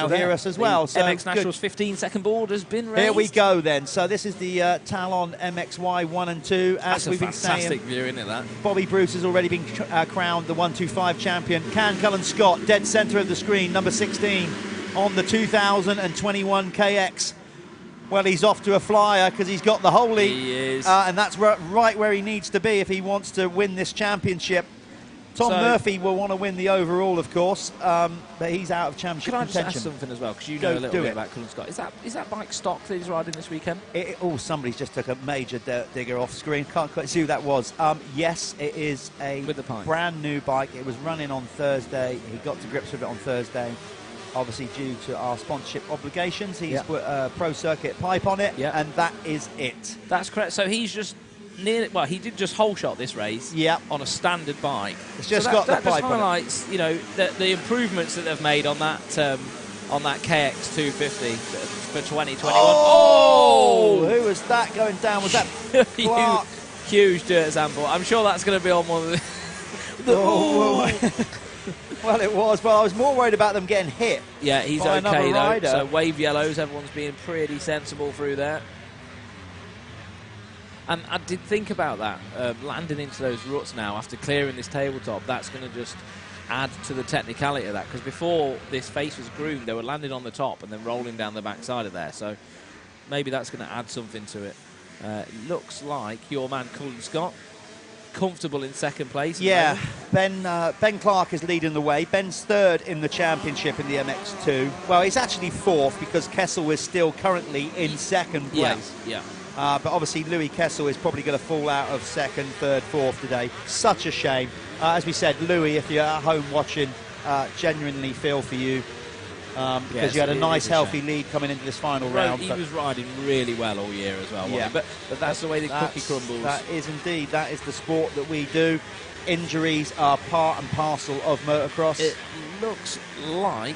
hear us as well. So MX Nationals 15-second board has been raised. Here we go then. So this is the Talon MXY1 and 2. As we've been saying, fantastic view, isn't it, that? Bobby Bruce has already been crowned the 125 champion. Cullan Scott, dead centre of the screen, number 16 on the 2021 KX. Well, he's off to a flyer because he's got the whole lead. He is. And that's right where he needs to be if he wants to win this championship. Tom Murphy will want to win the overall, of course, but he's out of championship contention. Can I just ask something as well? Because you know a little bit about Cullan Scott. Is that bike stock that he's riding this weekend? Somebody's just took a major digger off screen. Can't quite see who that was. Yes, it is a brand new bike. It was running on Thursday. He got to grips with it on Thursday. Obviously, due to our sponsorship obligations, he's put a pro circuit pipe on it, and that is it. That's correct. So he's just well, he did just whole shot this race on a standard bike. It's just got the pipe on it. That just highlights, you know, the improvements that they've made on that KX250 for 2021. Oh! Who was that going down? Was that Clark? Huge dirt sample. I'm sure that's going to be on one of the... Well, it was, but I was more worried about them getting hit. Yeah, he's okay though. So wave yellows, everyone's being pretty sensible through there. And I did think about that, landing into those ruts now after clearing this tabletop. That's going to just add to the technicality of that, because before this face was groomed, they were landing on the top and then rolling down the backside of there. So maybe that's going to add something to it. Looks like your man Cullan Scott comfortable in second place. Yeah, Ben Clark is leading the way. Ben's third in the championship in the MX2. Well, he's actually fourth because Kessel is still currently in second place. Yeah. But obviously Louis Kessel is probably going to fall out of second, third, fourth today. Such a shame. As we said, Louis, if you're at home watching, genuinely feel for you because you had a nice, healthy lead coming into this final round. He was riding really well all year as well. Yeah, but that's the way the cookie crumbles. That is indeed. That is the sport that we do. Injuries are part and parcel of motocross. It looks like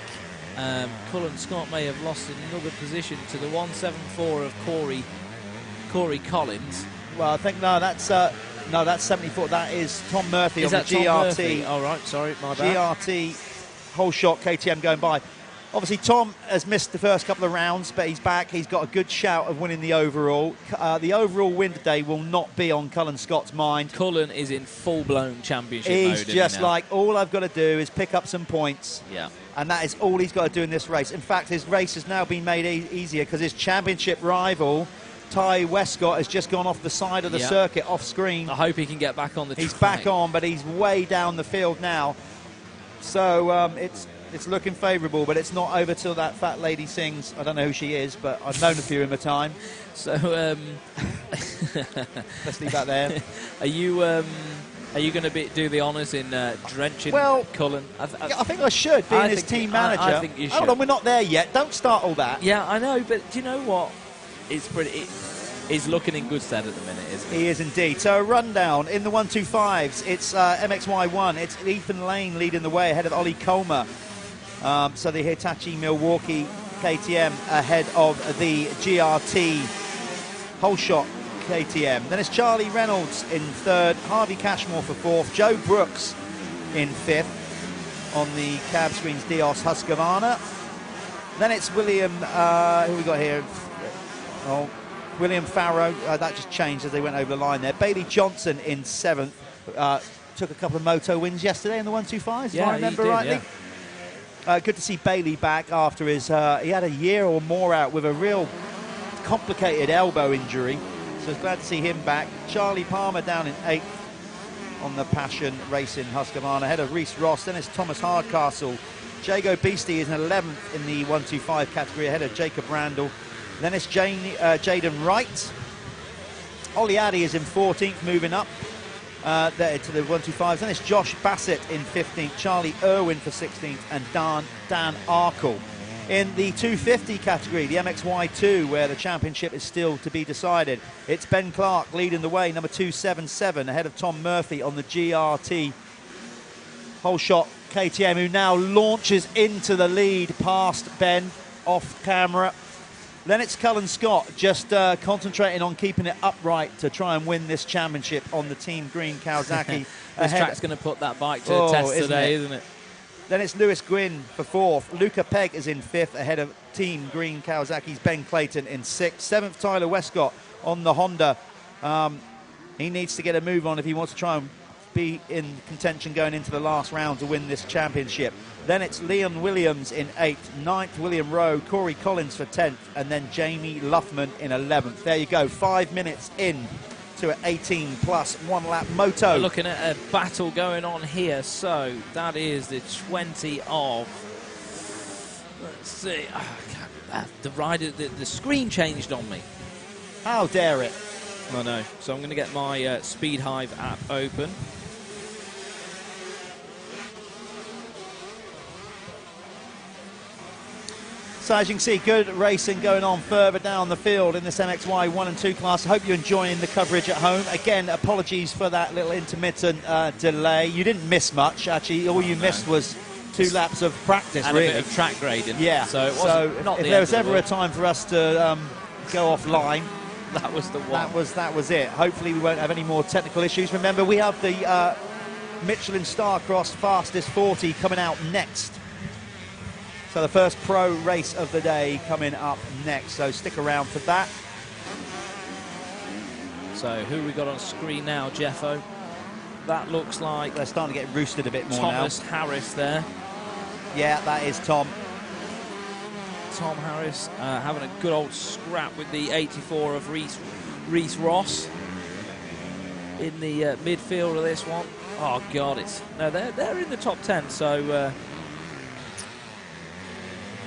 Cullan Scott may have lost another position to the 174 of Corey Collins. Well, I think that's 74. That is Tom Murphy on the GRT. All right, sorry, my bad. GRT whole shot KTM going by. Obviously, Tom has missed the first couple of rounds, but he's back. He's got a good shout of winning the overall. The overall win today will not be on Cullan Scott's mind. Cullan is in full-blown championship mode. He's just like, all I've got to do is pick up some points. Yeah. And that is all he's got to do in this race. In fact, his race has now been made easier because his championship rival, Ty Westcott, has just gone off the side of the circuit, off screen. I hope he can get back on the track. He's back on, but he's way down the field now. So it's looking favourable, but it's not over till that fat lady sings. I don't know who she is, but I've known a few in my time. So let's leave that there. Are you going to do the honours in drenching Cullan? I think I should, being his team manager. I think you should. Hold on, we're not there yet. Don't start all that. Yeah, I know, but do you know what? He's looking in good stead at the minute, isn't he? He is indeed. So a rundown in the 125s. It's MXY1. It's Ethan Lane leading the way ahead of Ollie Comer. So the Hitachi Milwaukee KTM ahead of the GRT whole shot KTM. Then it's Charlie Reynolds in third, Harvey Cashmore for fourth, Joe Brooks in fifth on the cab screens Dios Husqvarna. Then it's William, who we got here? Oh, William Farrow. That just changed as they went over the line there. Bailey Johnson in seventh. Took a couple of moto wins yesterday in the 125s, if I remember rightly. Yeah. Good to see Bailey back after his... he had a year or more out with a real complicated elbow injury. So it's glad to see him back. Charlie Palmer down in 8th on the Passion Racing Husqvarna ahead of Reese Ross. Then it's Thomas Hardcastle. Jago Beastie is in 11th in the 125 category ahead of Jacob Randall. Then it's Jaden Wright. Ollie Addy is in 14th, moving up there to the 125s. Then it's Josh Bassett in 15th, Charlie Irwin for 16th, and Dan Arkle. In the 250 category, the MXY2, where the championship is still to be decided, it's Ben Clark leading the way, number 277, ahead of Tom Murphy on the GRT whole shot KTM, who now launches into the lead past Ben off camera. Then it's Cullan Scott just concentrating on keeping it upright to try and win this championship on the Team Green Kawasaki. This track's going to put that bike to the test today, isn't it? Then it's Lewis Gwynn for 4th. Luca Pegg is in 5th, ahead of Team Green Kawasaki's Ben Clayton in 6th. 7th, Tyler Westcott on the Honda. He needs to get a move on if he wants to try and be in contention going into the last round to win this championship. Then it's Leon Williams in 8th, 9th William Rowe, Corey Collins for 10th, and then Jamie Luffman in 11th. There you go, 5 minutes in to an 18 plus 1 lap moto. We're looking at a battle going on here. So that is the 20 of, let's see, the rider, the screen changed on me. How dare it? I know. So I'm going to get my Speed Hive app open. So as you can see, good racing going on further down the field in this MXY1 and 2 class. I hope you're enjoying the coverage at home. Again, apologies for that little intermittent delay. You didn't miss much, actually. All you missed was 2 laps of practice, and really. a bit of track grading. Yeah. So it wasn't, not if the there end was of the ever a world. time for us to go offline, that was the one. that was it. Hopefully we won't have any more technical issues. Remember, we have the Michelin Starcross Fastest 40 coming out next. So the first pro race of the day coming up next. So stick around for that. So who we got on screen now, Jeffo? That looks like They're starting to get roosted a bit more Thomas Harris there. Yeah, that is Tom. Tom Harris having a good old scrap with the 84 of Reese Ross in the midfield of this one. Oh God, they're in the top 10. So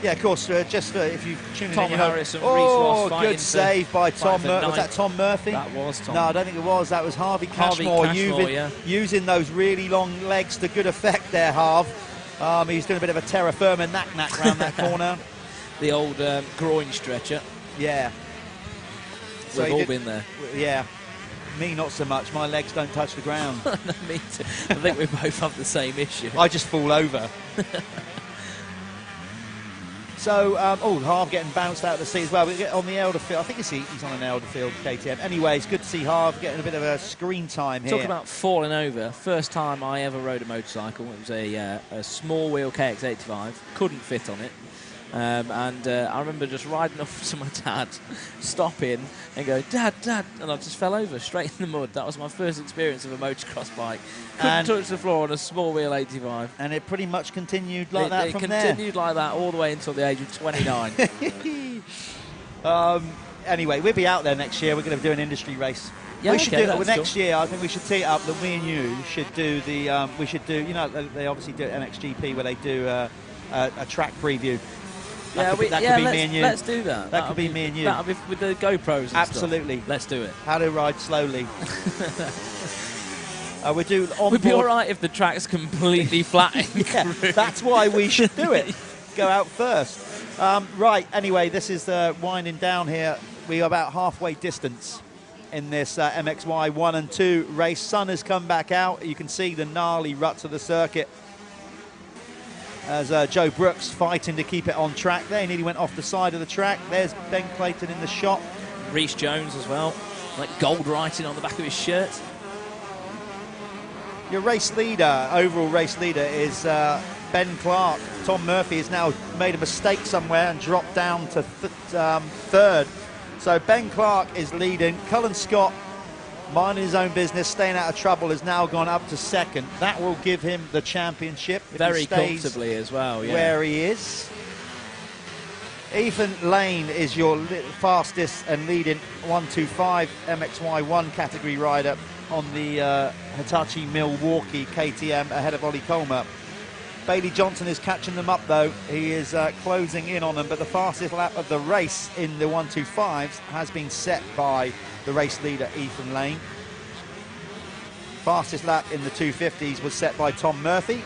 yeah, of course. Just if you tune in, Tom you know, Harris and Reese Ross fighting good save by Tom. Was that Tom Murphy? That was Tom. No, I don't think it was. That was Harvey Cashmore. Using those really long legs to good effect there, Harv. He's doing a bit of a terra firma knack around that corner. The old groin stretcher. Yeah. We've all been there. Yeah. Me, not so much. My legs don't touch the ground. No, me too. I think we both have the same issue. I just fall over. So, Harv getting bounced out of the seat as well. We get on the Elder Field. I think he's on an Elder Field KTM. Anyway, it's good to see Harv getting a bit of a screen time here. Talking about falling over, first time I ever rode a motorcycle. It was a small wheel KX85. Couldn't fit on it. And I remember just riding up to my dad, stopping and go, Dad, and I just fell over straight in the mud. That was my first experience of a motocross bike. Couldn't touch the floor on a small wheel 85. And it pretty much continued like that from there. It continued like that all the way until the age of 29. Anyway, we'll be out there next year. We're going to do an industry race. Yeah, we should do next cool. year. I think we should tee it up that me and you should do the. We should do. You know, they obviously do MXGP where they do a track preview. That could be me and you. Let's do that. That could be me and you. That'll be with the GoPros and Absolutely. Stuff. Let's do it. How to ride slowly. We do onboard. We'd be all right if the track's completely flat. Yeah, that's why we should do it. Go out first. Right, anyway, this is winding down here. We are about halfway distance in this MXY1 and 2 race. Sun has come back out. You can see the gnarly ruts of the circuit as Joe Brooks fighting to keep it on track there. He nearly went off the side of the track. There's Ben Clayton in the shot. Reece Jones as well, like gold writing on the back of his shirt. Your race leader, overall race leader, is Ben Clark. Tom Murphy has now made a mistake somewhere and dropped down to third. So Ben Clark is leading. Cullan Scott, minding his own business, staying out of trouble, has now gone up to second. That will give him the championship. Very comfortably as well, yeah. Where he is. Ethan Lane is your fastest and leading 125 MXY1 category rider on the Hitachi Milwaukee KTM ahead of Ollie Colmer. Bailey Johnson is catching them up though. He is closing in on them, but the fastest lap of the race in the 125s has been set by the race leader Ethan Lane. Fastest lap in the 250s was set by Tom Murphy.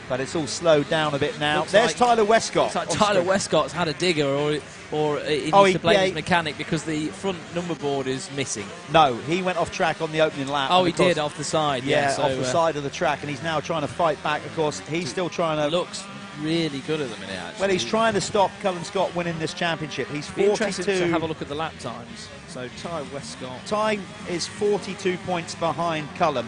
But it's all slowed down a bit now. There's Tyler Westcott. Looks like Tyler Westcott's had a digger, or he needs to blame his mechanic because the front number board is missing. No, he went off track on the opening lap. Oh, he did, off the side. Yeah, so, off the side of the track, and he's now trying to fight back. Of course, he's still trying to... Looks really good at the minute, actually. Well, he's trying to stop Cullan Scott winning this championship. He's 42. Interesting to have a look at the lap times. So Ty Westcott. Ty is 42 points behind Cullan,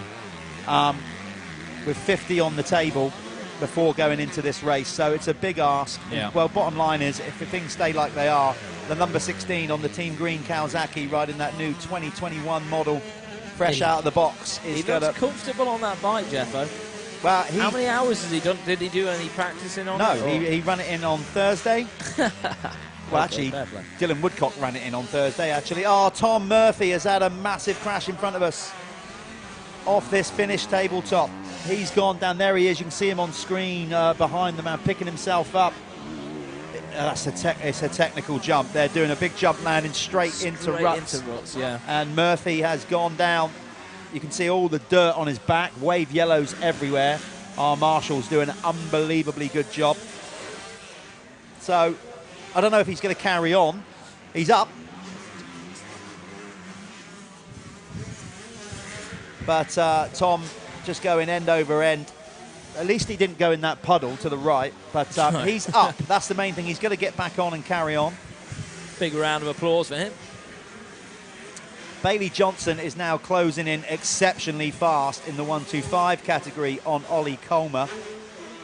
with 50 on the table. before going into this race. So it's a big ask. Yeah. Well, bottom line is, if things stay like they are, the number 16 on the Team Green Kawasaki riding that new 2021 model, fresh out of the box, is he looks comfortable on that bike, Jeffo. Well, how many hours has he done? Did he do any practicing on it? No, he ran it in on Thursday. Well, actually, fair Dylan Woodcock ran it in on Thursday, actually. Oh, Tom Murphy has had a massive crash in front of us off this finish tabletop. He's gone down. There he is. You can see him on screen behind the man, picking himself up. It's a technical jump. They're doing a big jump, landing straight into ruts. Yeah. And Murphy has gone down. You can see all the dirt on his back, wave yellows everywhere. Our Marshall's doing an unbelievably good job. So, I don't know if he's going to carry on. He's up. But Tom just going end over end. At least he didn't go in that puddle to the right. But he's up. That's the main thing. He's going to get back on and carry on. Big round of applause for him. Bailey Johnson is now closing in exceptionally fast in the 125 category on Ollie Colmer.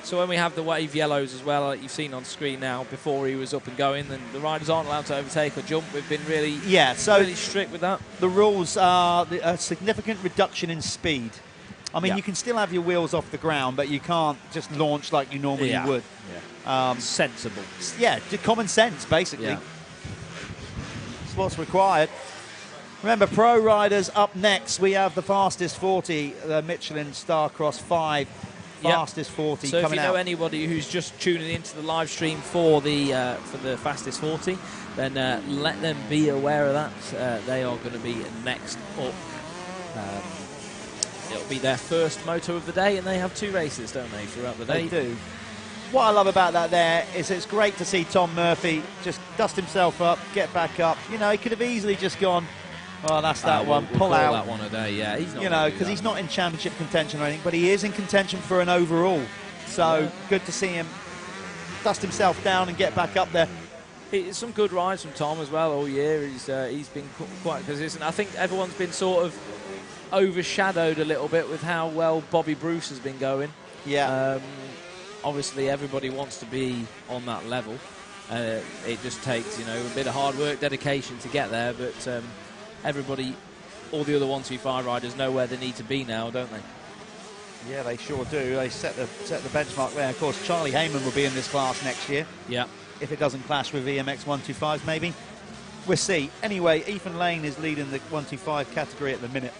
So when we have the wave yellows as well, like you've seen on screen now, before he was up and going, then the riders aren't allowed to overtake or jump. We've been really, really strict with that. The rules are a significant reduction in speed. I mean, you can still have your wheels off the ground, but you can't just launch like you normally would. Yeah. Sensible. Yeah, common sense, basically. Yeah. That's what's required. Remember, pro riders up next. We have the fastest 40, the Michelin Starcross 5 fastest 40 so coming out. So if you know anybody who's just tuning into the live stream for the fastest 40, then let them be aware of that. They are going to be next up. It'll be their first moto of the day, and they have 2 races, don't they, throughout the day? They do. What I love about that there is it's great to see Tom Murphy just dust himself up, get back up. You know, he could have easily just gone, oh, that's that one, we'll pull out. That one a day, yeah. He's not, you know, because he's not in championship contention or anything, but he is in contention for an overall. So good to see him dust himself down and get back up there. It's some good rides from Tom as well all year. He's been quite consistent. I think everyone's been sort of overshadowed a little bit with how well Bobby Bruce has been going. Yeah. Obviously, everybody wants to be on that level. It just takes, a bit of hard work, dedication to get there. But everybody, all the other 125 riders know where they need to be now, don't they? Yeah, they sure do. They set the benchmark there. Of course, Charlie Heyman will be in this class next year. Yeah. If it doesn't clash with the MX125s, maybe. We'll see. Anyway, Ethan Lane is leading the 125 category at the minute.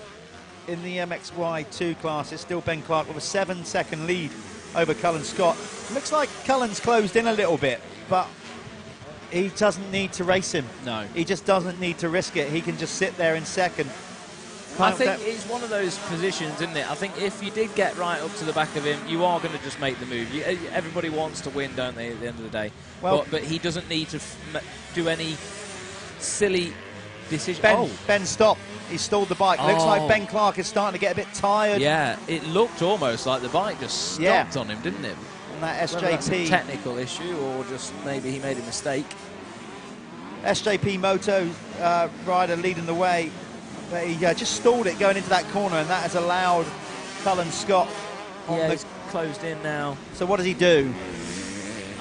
In the MXY2 class, it's still Ben Clark with a 7-second lead over Cullan Scott. Looks like Cullen's closed in a little bit, but he doesn't need to race him. No. He just doesn't need to risk it. He can just sit there in second. I think it's one of those positions, isn't it? I think if you did get right up to the back of him, you are going to just make the move. Everybody wants to win, don't they, at the end of the day? Well, but he doesn't need to do any silly decision. Ben, stop. He stalled the bike. Looks like Ben Clark is starting to get a bit tired. Yeah, it looked almost like the bike just stopped on him, didn't it? And that SJP. That's a technical issue, or just maybe he made a mistake. SJP Moto rider leading the way. But he just stalled it going into that corner, and that has allowed Cullan Scott he's closed in now. So what does he do?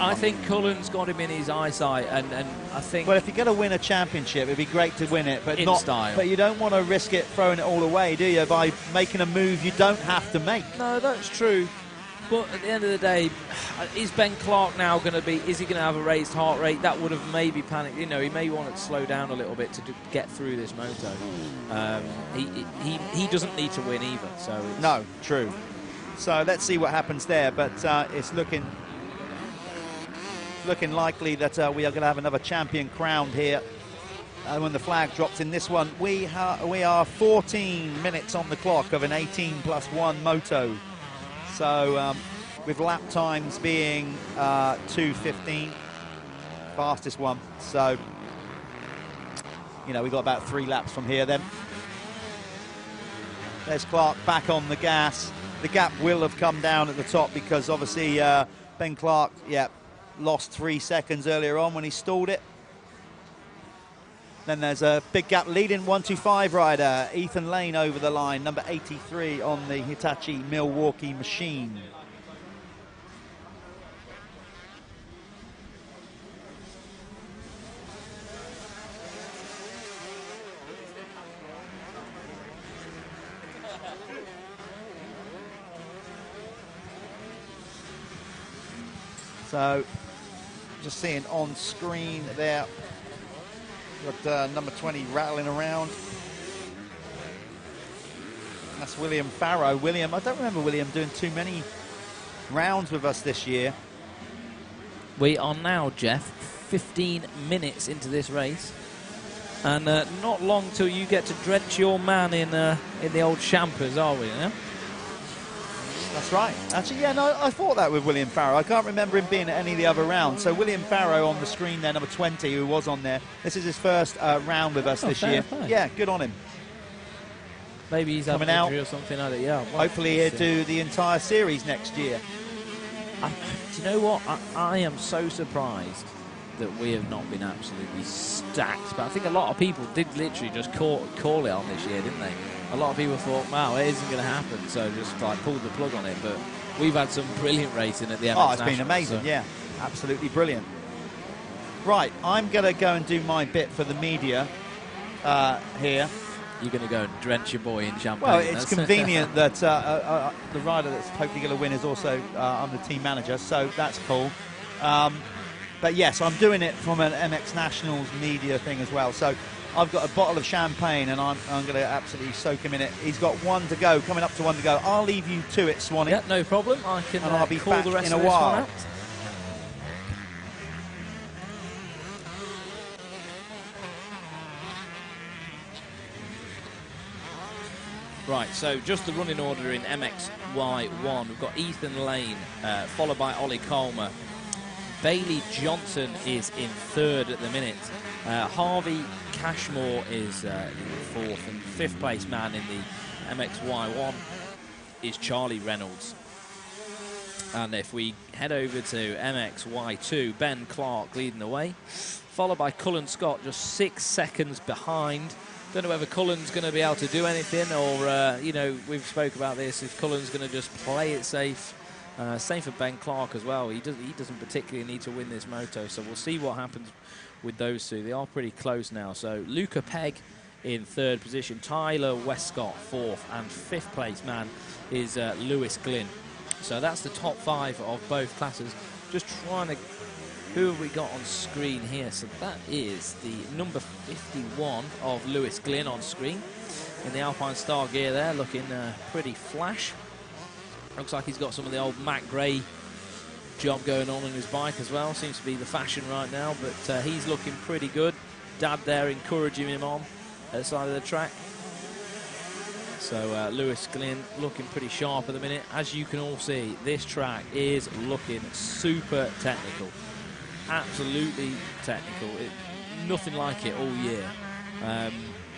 I think Cullen's got him in his eyesight, and I think... Well, if you're going to win a championship, it'd be great to win it, but in style. But you don't want to risk it throwing it all away, do you, by making a move you don't have to make? No, that's true. But at the end of the day, is Ben Clark now going to be... Is he going to have a raised heart rate? That would have maybe panicked. He may want to slow down a little bit to get through this moto. He doesn't need to win either. So no, true. So let's see what happens there. But it's looking likely that we are going to have another champion crowned here when the flag drops in this one. We are 14 minutes on the clock of an 18+1 moto. So with lap times being 2:15, fastest one. So, we've got about 3 laps from here then. There's Clark back on the gas. The gap will have come down at the top because obviously Ben Clark, lost 3 seconds earlier on when he stalled it. Then there's a big gap leading 125 rider, Ethan Lane over the line, number 83 on the Hitachi Milwaukee machine. So just seeing on screen there, got number 20 rattling around. That's William Farrow. William, I don't remember William doing too many rounds with us this year. We are now, Jeff, 15 minutes into this race. And not long till you get to drench your man in the old champers, are we? Yeah? That's right. Actually, yeah, no, I thought that with William Farrow. I can't remember him being at any of the other rounds. So William Farrow on the screen there, number 20, who was on there. This is his first round with us this year. Play. Yeah, good on him. Maybe he's having an injury or something like that. Yeah. Hopefully he'll do the entire series next year. Do you know what? I am so surprised that we have not been absolutely stacked. But I think a lot of people did literally just call it on this year, didn't they? A lot of people thought, wow, it isn't going to happen, so just like pulled the plug on it. But we've had some brilliant racing at the MX Oh, it's Nationals, been amazing, so. yeah. Absolutely brilliant. Right, I'm going to go and do my bit for the media here. You're going to go and drench your boy in champagne. Well, it's convenient that the rider that's hopefully going to win is also I'm the team manager, so that's cool. But yes, I'm doing it from an MX Nationals media thing as well. So I've got a bottle of champagne, and I'm going to absolutely soak him in it. He's got one to go, coming up to one to go. I'll leave you to it, Swanee. Yeah, no problem. I can and I'll be call back the rest in a of this while. one out. Right, so just the running order in MXY1. We've got Ethan Lane, followed by Ollie Colmer. Bailey Johnson is in third at the minute. Harvey Cashmore is in fourth, and fifth place man in the MXY1 is Charlie Reynolds. And if we head over to MXY2, Ben Clark leading the way, followed by Cullan Scott just 6 seconds behind. Don't know whether Cullen's going to be able to do anything, or, you know, we've spoke about this, if Cullen's going to just play it safe. Same for Ben Clark as well. He doesn't particularly need to win this moto, so we'll see what happens with those two. They are pretty close now. So Luca Pegg in third position, Tyler Westcott fourth, and fifth place man is Lewis Glynn. So that's the top five of both classes. Just trying to... Who have we got on screen here? So that is the number 51 of Lewis Glynn on screen in the Alpine Star gear there, looking pretty flash. Looks like he's got some of the old Matt Gray job going on his bike as well. Seems to be the fashion right now, but he's looking pretty good. Dad there encouraging him on at the side of the track. So Lewis Glynn looking pretty sharp at the minute. As you can all see, this track is looking super technical. Absolutely technical. Nothing like it all year.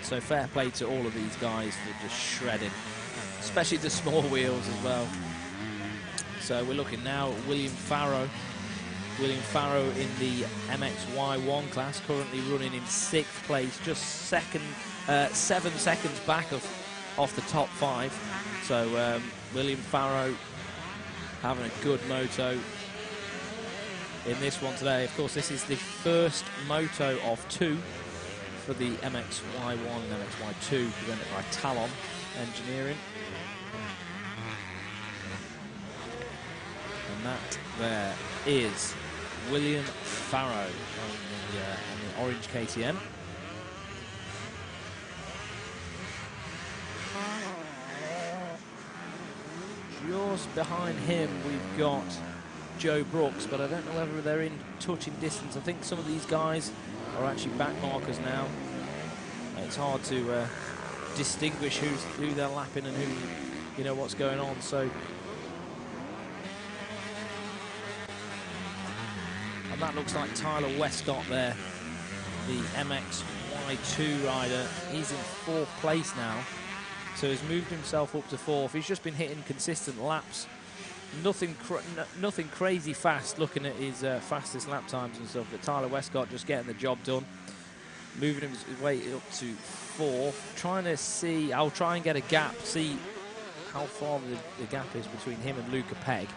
So fair play to all of these guys for just shredding, especially the small wheels as well. So we're looking now at William Farrow. William Farrow in the MXY1 class, currently running in 6th place, just 7 seconds back off the top 5. So William Farrow having a good moto in this one today. Of course, this is the first moto of 2 for the MXY1 and MXY2, presented by Talon Engineering. And that there is William Farrow on the orange KTM. Just behind him we've got Joe Brooks, but I don't know whether they're in touching distance. I think some of these guys are actually back markers now. It's hard to distinguish who they're lapping and who, you know, what's going on. So, and that looks like Tyler Westcott there, the MXY2 rider. He's in 4th place now, so he's moved himself up to 4th. He's just been hitting consistent laps. Nothing crazy fast, looking at his fastest lap times and stuff, but Tyler Westcott just getting the job done. Moving his way up to 4th. Trying to see, I'll try and get a gap, see how far the gap is between him and Luca Pegg.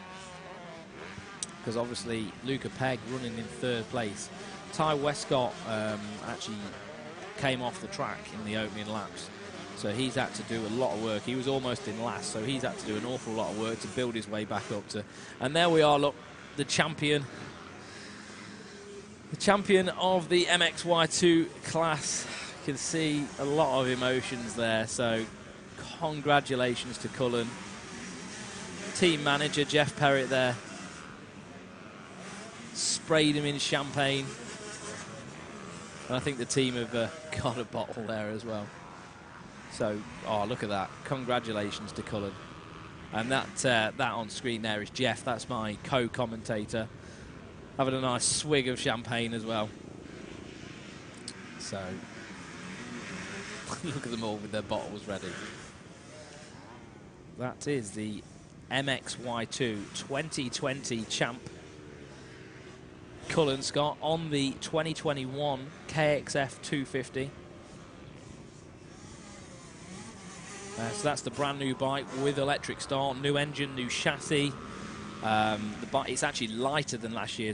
Because obviously Luca Pegg running in 3rd place. Ty Westcott actually came off the track in the opening laps. So he's had to do a lot of work. He was almost in last, so he's had to do an awful lot of work to build his way back up to. And there we are, look, the champion The champion of the MXY2 class. You can see a lot of emotions there, so congratulations to Cullan. Team manager Jeff Perrett there sprayed him in champagne, and I think the team have got a bottle there as well. So, oh, look at that. Congratulations to Cullan. And that on screen there is Jeff. That's my co-commentator, having a nice swig of champagne as well. So, look at them all with their bottles ready. That is the MXY2 2020 champ, Cullan Scott, on the 2021 KXF250. So that's the brand new bike with electric start, new engine, new chassis. The bike, it's actually lighter than last year's